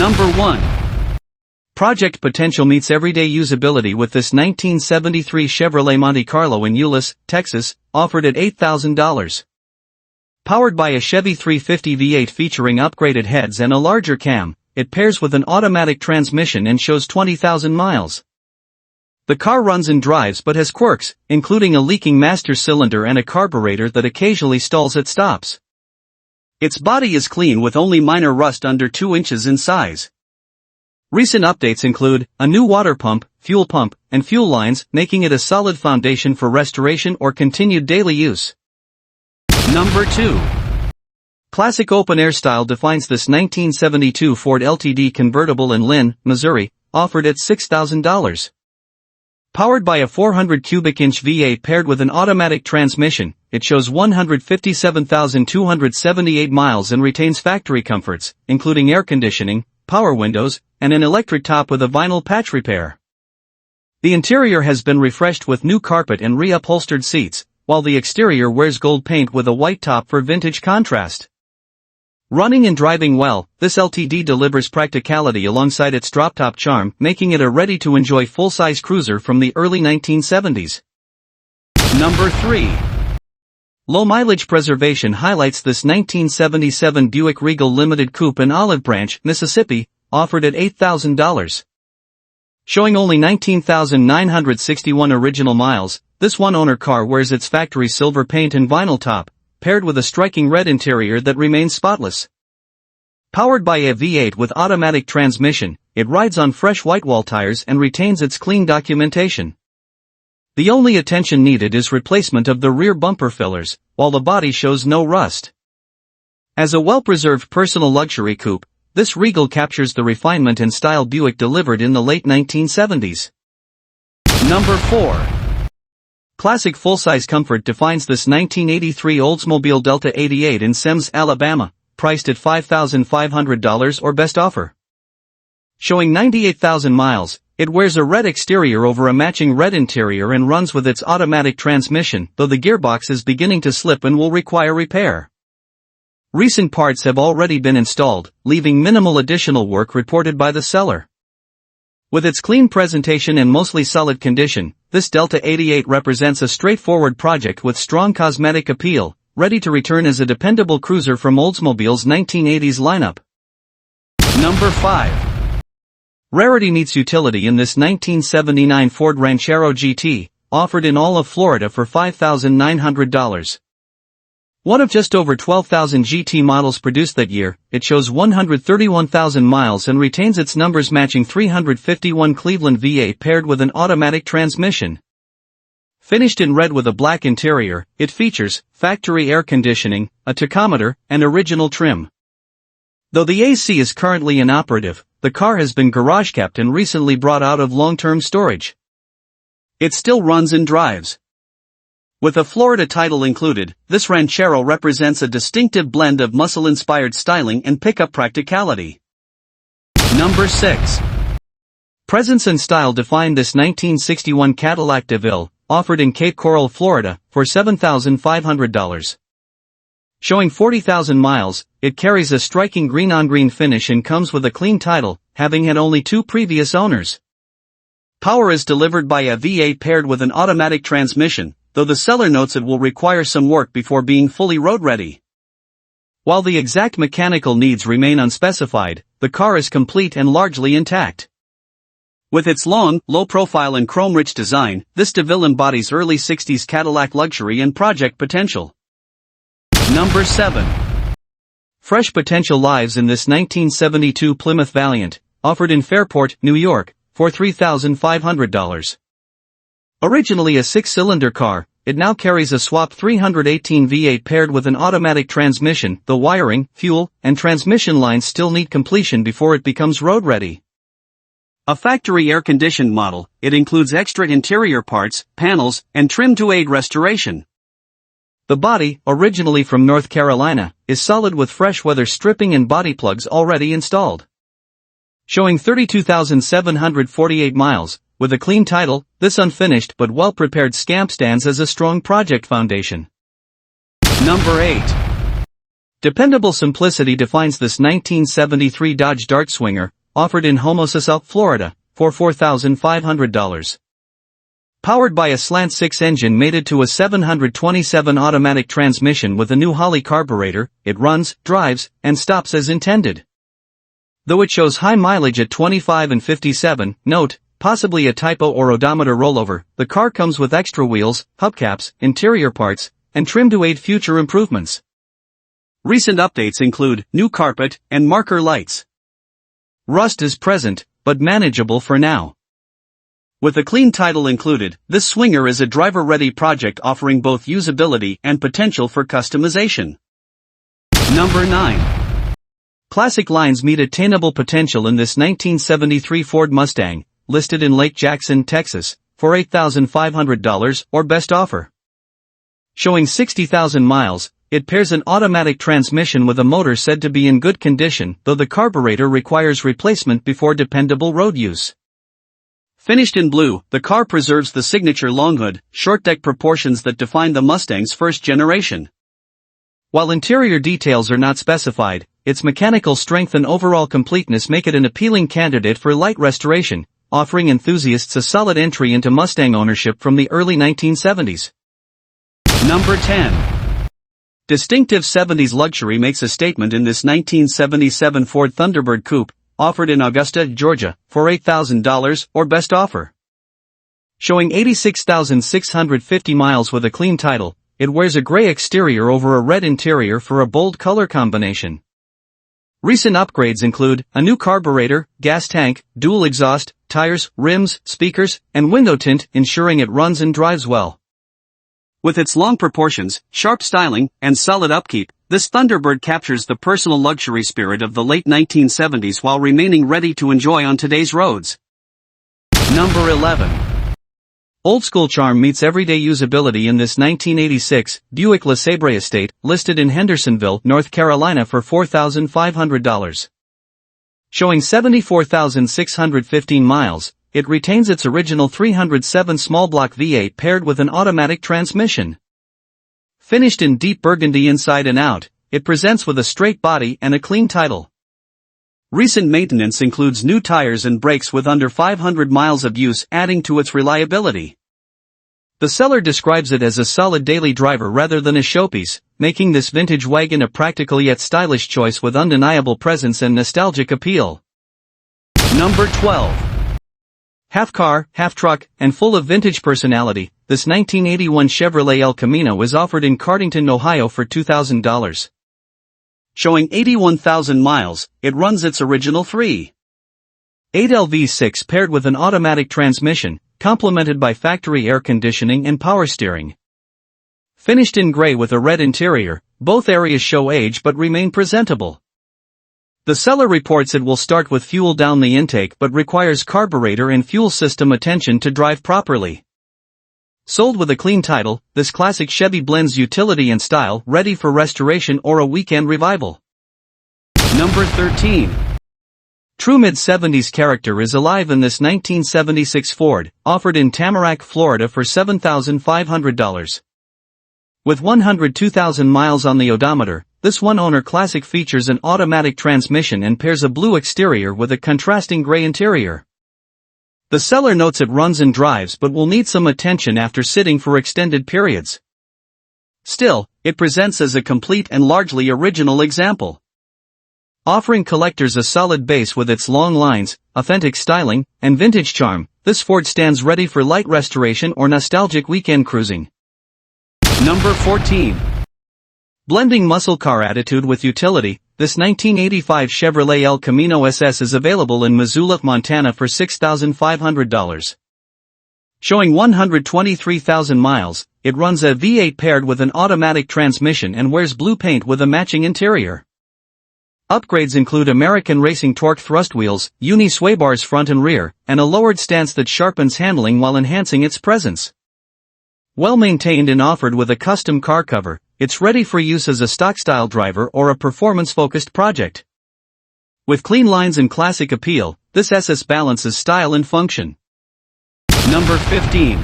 Number 1. Project potential meets everyday usability with this 1973 Chevrolet Monte Carlo in Euless, Texas, offered at $8,000. Powered by a Chevy 350 V8 featuring upgraded heads and a larger cam, it pairs with an automatic transmission and shows 20,000 miles. The car runs and drives but has quirks, including a leaking master cylinder and a carburetor that occasionally stalls at stops. Its body is clean with only minor rust under 2 inches in size. Recent updates include a new water pump, and fuel lines, making it a solid foundation for restoration or continued daily use. Number 2. Classic open-air style defines this 1972 Ford LTD convertible in Lynn, Missouri, offered at $6,000. Powered by a 400 cubic inch V8 paired with an automatic transmission, it shows 157,278 miles and retains factory comforts, including air conditioning, power windows, and an electric top with a vinyl patch repair. The interior has been refreshed with new carpet and re-upholstered seats, while the exterior wears gold paint with a white top for vintage contrast. Running and driving well, this LTD delivers practicality alongside its drop-top charm, making it a ready-to-enjoy full-size cruiser from the early 1970s. Number 3. Low mileage preservation highlights this 1977 Buick Regal Limited Coupe in Olive Branch, Mississippi, offered at $8,000. Showing only 19,961 original miles, this one-owner car wears its factory silver paint and vinyl top, paired with a striking red interior that remains spotless. Powered by a V8 with automatic transmission, it rides on fresh white wall tires and retains its clean documentation. The only attention needed is replacement of the rear bumper fillers, while the body shows no rust. As a well-preserved personal luxury coupe, this Regal captures the refinement and style Buick delivered in the late 1970s. Number 4. Classic full-size comfort defines this 1983 Oldsmobile Delta 88 in Semmes, Alabama, priced at $5,500 or best offer. Showing 98,000 miles, it wears a red exterior over a matching red interior and runs with its automatic transmission, though the gearbox is beginning to slip and will require repair. Recent parts have already been installed, leaving minimal additional work reported by the seller. With its clean presentation and mostly solid condition, this Delta 88 represents a straightforward project with strong cosmetic appeal, ready to return as a dependable cruiser from Oldsmobile's 1980s lineup. Number 5. Rarity meets utility in this 1979 Ford Ranchero GT, offered in all of Florida for $5,900. One of just over 12,000 GT models produced that year, it shows 131,000 miles and retains its numbers matching 351 Cleveland V8 paired with an automatic transmission. Finished in red with a black interior, it features factory air conditioning, a tachometer, and original trim. Though the AC is currently inoperative, the car has been garage-kept and recently brought out of long-term storage. It still runs and drives. With a Florida title included, this Ranchero represents a distinctive blend of muscle-inspired styling and pickup practicality. Number 6. Presence and style define this 1961 Cadillac DeVille, offered in Cape Coral, Florida, for $7,500. Showing 40,000 miles, it carries a striking green-on-green finish and comes with a clean title, having had only 2 previous owners. Power is delivered by a V8 paired with an automatic transmission, though the seller notes it will require some work before being fully road-ready. While the exact mechanical needs remain unspecified, the car is complete and largely intact. With its long, low-profile and chrome-rich design, this DeVille embodies early 60s Cadillac luxury and project potential. Number 7. Fresh potential lies in this 1972 Plymouth Valiant, offered in Fairport, New York, for $3,500. Originally a 6-cylinder car, it now carries a swapped 318 V8 paired with an automatic transmission. The wiring, fuel, and transmission lines still need completion before it becomes road-ready. A factory air-conditioned model, it includes extra interior parts, panels, and trim to aid restoration. The body, originally from North Carolina, is solid with fresh weather stripping and body plugs already installed. Showing 32,748 miles, with a clean title, this unfinished but well-prepared scamp stands as a strong project foundation. Number 8. Dependable simplicity defines this 1973 Dodge Dart Swinger, offered in Homosassa, Florida, for $4,500. Powered by a slant 6 engine mated to a 727 automatic transmission with a new Holley carburetor, it runs, drives, and stops as intended. Though it shows high mileage at 25 and 57, note, possibly a typo or odometer rollover, the car comes with extra wheels, hubcaps, interior parts, and trim to aid future improvements. Recent updates include new carpet and marker lights. Rust is present, but manageable for now. With a clean title included, this Swinger is a driver-ready project offering both usability and potential for customization. Number 9. Classic lines meet attainable potential in this 1973 Ford Mustang, listed in Lake Jackson, Texas, for $8,500 or best offer. Showing 60,000 miles, it pairs an automatic transmission with a motor said to be in good condition, though the carburetor requires replacement before dependable road use. Finished in blue, the car preserves the signature long hood, short deck proportions that define the Mustang's first generation. While interior details are not specified, its mechanical strength and overall completeness make it an appealing candidate for light restoration, offering enthusiasts a solid entry into Mustang ownership from the early 1970s. Number 10. Distinctive 70s luxury makes a statement in this 1977 Ford Thunderbird Coupe, offered in Augusta, Georgia, for $8,000 or best offer. Showing 86,650 miles with a clean title, it wears a gray exterior over a red interior for a bold color combination. Recent upgrades include a new carburetor, gas tank, dual exhaust, tires, rims, speakers, and window tint, ensuring it runs and drives well. With its long proportions, sharp styling, and solid upkeep, this Thunderbird captures the personal luxury spirit of the late 1970s while remaining ready to enjoy on today's roads. Number 11. Old-school charm meets everyday usability in this 1986 Buick LeSabre Estate, listed in Hendersonville, North Carolina for $4,500. Showing 74,615 miles, it retains its original 307 small-block V8 paired with an automatic transmission. Finished in deep burgundy inside and out, it presents with a straight body and a clean title. Recent maintenance includes new tires and brakes with under 500 miles of use, adding to its reliability. The seller describes it as a solid daily driver rather than a showpiece, making this vintage wagon a practical yet stylish choice with undeniable presence and nostalgic appeal. Number 12. Half car, half truck, and full of vintage personality, this 1981 Chevrolet El Camino is offered in Cardington, Ohio for $2,000. Showing 81,000 miles, it runs its original 3.8 V6 paired with an automatic transmission, complemented by factory air conditioning and power steering. Finished in gray with a red interior, both areas show age but remain presentable. The seller reports it will start with fuel down the intake but requires carburetor and fuel system attention to drive properly. Sold with a clean title, this classic Chevy blends utility and style, ready for restoration or a weekend revival. Number 13. True mid-70s character is alive in this 1976 Ford, offered in Tamarack, Florida for $7,500. With 102,000 miles on the odometer, this one-owner classic features an automatic transmission and pairs a blue exterior with a contrasting gray interior. The seller notes it runs and drives but will need some attention after sitting for extended periods. Still, it presents as a complete and largely original example. Offering collectors a solid base with its long lines, authentic styling, and vintage charm, this Ford stands ready for light restoration or nostalgic weekend cruising. Number 14. Blending muscle car attitude with utility, this 1985 Chevrolet El Camino SS is available in Missoula, Montana for $6,500. Showing 123,000 miles, it runs a V8 paired with an automatic transmission and wears blue paint with a matching interior. Upgrades include American Racing Torque thrust wheels, uni sway bars front and rear, and a lowered stance that sharpens handling while enhancing its presence. Well maintained and offered with a custom car cover, it's ready for use as a stock-style driver or a performance-focused project. With clean lines and classic appeal, this SS balances style and function. Number 15.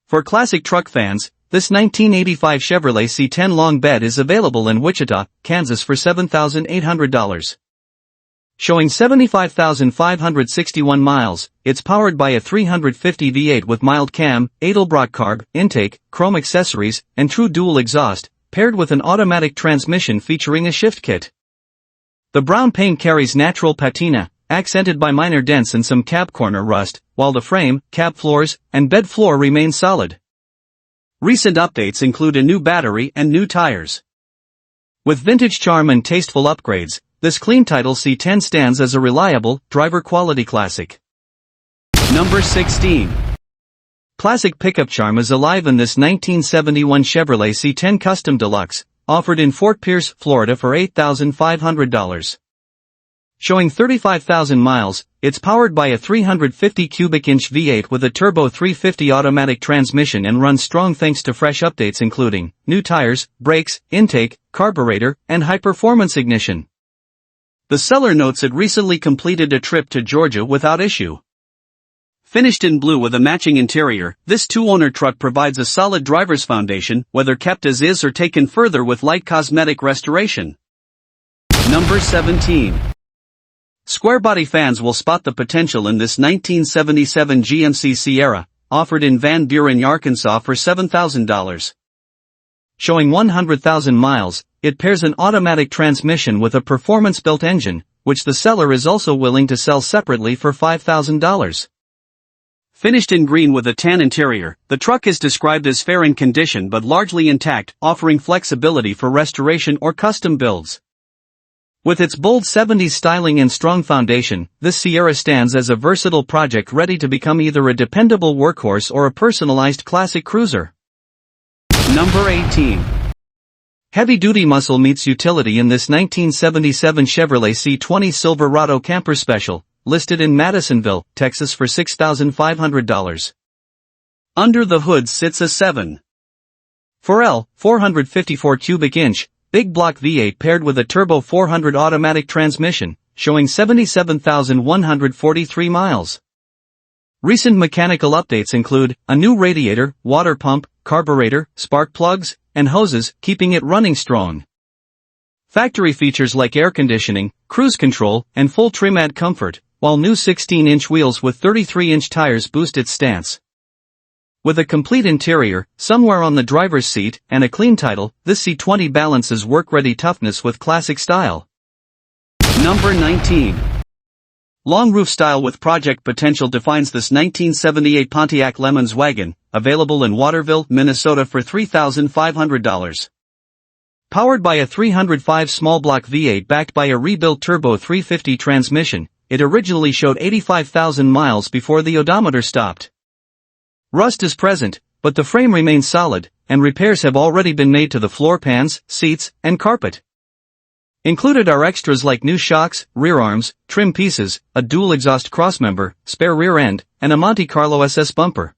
For classic truck fans, this 1985 Chevrolet C10 long bed is available in Wichita, Kansas for $7,800. Showing 75,561 miles, it's powered by a 350 V8 with mild cam, Edelbrock carb, intake, chrome accessories, and true dual exhaust, paired with an automatic transmission featuring a shift kit. The brown paint carries natural patina, accented by minor dents and some cab corner rust, while the frame, cab floors, and bed floor remain solid. Recent updates include a new battery and new tires. With vintage charm and tasteful upgrades, this clean title C10 stands as a reliable, driver-quality classic. Number 16. Classic pickup charm is alive in this 1971 Chevrolet C10 Custom Deluxe, offered in Fort Pierce, Florida for $8,500. Showing 35,000 miles, it's powered by a 350 cubic inch V8 with a turbo 350 automatic transmission and runs strong thanks to fresh updates including new tires, brakes, intake, carburetor, and high-performance ignition. The seller notes it recently completed a trip to Georgia without issue. Finished in blue with a matching interior, this two-owner truck provides a solid driver's foundation, whether kept as is or taken further with light cosmetic restoration. Number 17. Square body fans will spot the potential in this 1977 GMC Sierra, offered in Van Buren, Arkansas for $7,000. Showing 100,000 miles, it pairs an automatic transmission with a performance-built engine, which the seller is also willing to sell separately for $5,000. Finished in green with a tan interior, the truck is described as fair in condition but largely intact, offering flexibility for restoration or custom builds. With its bold 70s styling and strong foundation, this Sierra stands as a versatile project ready to become either a dependable workhorse or a personalized classic cruiser. Number 18. Heavy-duty muscle meets utility in this 1977 Chevrolet C20 Silverado Camper Special, listed in Madisonville, Texas for $6,500. Under the hood sits a 7.4L, 454 cubic inch, big block V8 paired with a turbo 400 automatic transmission, showing 77,143 miles. Recent mechanical updates include a new radiator, water pump, carburetor, spark plugs, and hoses, keeping it running strong. Factory features like air conditioning, cruise control, and full trim add comfort, while new 16-inch wheels with 33-inch tires boost its stance. With a complete interior, somewhere on the driver's seat, and a clean title, this C20 balances work-ready toughness with classic style. Number 19. Long roof style with project potential defines this 1978 Pontiac Lemons wagon, available in Waterville, Minnesota for $3,500. Powered by a 305 small block V8 backed by a rebuilt turbo 350 transmission, it originally showed 85,000 miles before the odometer stopped. Rust is present, but the frame remains solid, and repairs have already been made to the floor pans, seats, and carpet. Included are extras like new shocks, rear arms, trim pieces, a dual exhaust crossmember, spare rear end, and a Monte Carlo SS bumper.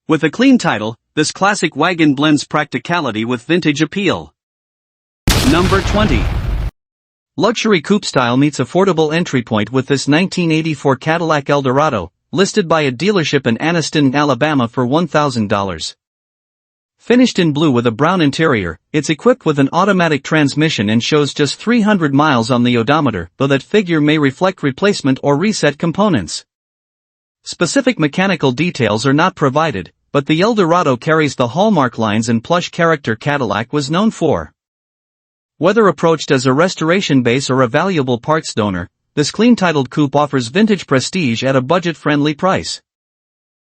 With a clean title, this classic wagon blends practicality with vintage appeal. Number 20. Luxury coupe style meets affordable entry point with this 1984 Cadillac Eldorado, listed by a dealership in Anniston, Alabama for $1,000. Finished in blue with a brown interior, it's equipped with an automatic transmission and shows just 300 miles on the odometer, though that figure may reflect replacement or reset components. Specific mechanical details are not provided, but the Eldorado carries the hallmark lines and plush character Cadillac was known for. Whether approached as a restoration base or a valuable parts donor, this clean-titled coupe offers vintage prestige at a budget-friendly price.